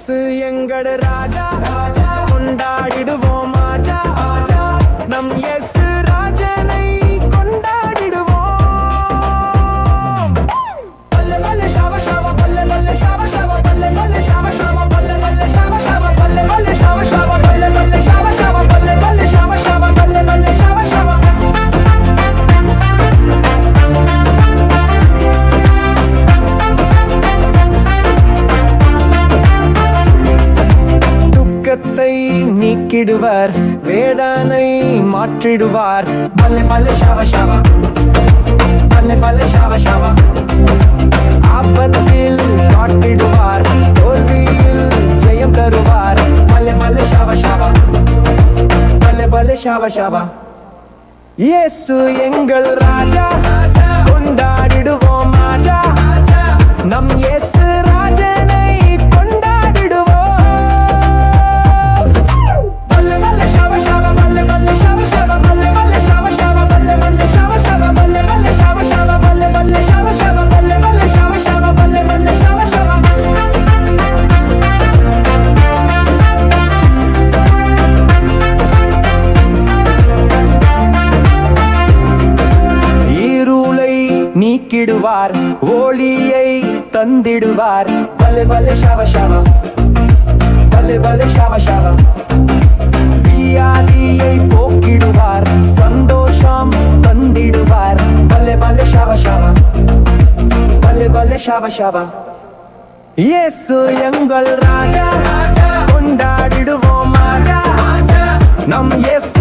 இயேசு எங்கட ராஜா, கொண்டாடிடுவோம் ஆஜா, நம் இயேசு ராஜனை கொண்டாடிடுவோம். பல்லே பல்லே ஷாவ ஷாவ, பல்லே பல்லே ஷாவ ஷாவ, பல்லே பல்லே ஷாவ ஷாவ, பல்லே பல்லே ஷாவ ஷாவ, பல்லே பல்லே ஷாவ ஷாவ, பல்லே பல்லே ஷாவ ஷாவ, பல்லே பல்லே ஷாவ ஷாவ, பல்லே பல்லே ஷாவ ஷாவ. துக்கத்தை நீக்கிடுவார், வேதனை மாற்றிடுவார். பல்லே பல்லே ஷாவ ஷாவ, பல்லே பல்லே ஷாவ ஷாவ. ஆபத்தில் காட்டிடுவார், தோல்வியில் ஜெயம் தருவார். பல்லே பல்லே ஷாவ ஷாவ, பல்லே பல்லே ஷாவ ஷாவ. இயேசு எங்கள் ராஜா, கொண்டாடிடுவோம் ஆஜா, நம் இயேசு ராஜனை கொண்டாடிடுவோம். பல்லே பல்லே ஷாவ ஷாவ, பல்லே பல்லே ஷாவ ஷாவ, பல்லே பல்லே ஷாவ ஷாவ, பல்லே பல்லே ஷாவ ஷாவ, பல்லே பல்லே ஷாவ ஷாவ, பல்லே பல்லே ஷாவ ஷாவ, பல்லே பல்லே ஷாவ ஷாவ, பல்லே பல்லே ஷாவ ஷாவ. இருளை நீக்கிடுவார், ஒளியை தந்திடுவார். பல்லே பல்லே ஷாவ ஷாவ, பல்லே பல்லே ஷாவ ஷாவ. வியாதியை போக்கிடுவார், சந்தோஷம் தந்திடுவார். பல்லே பல்லே ஷாவ ஷாவ, பல்லே பல்லே ஷாவ ஷாவ. இயேசு எங்கள் ராஜா, கொண்டாடிடுவோம் ஆஜா, நம் இயேசு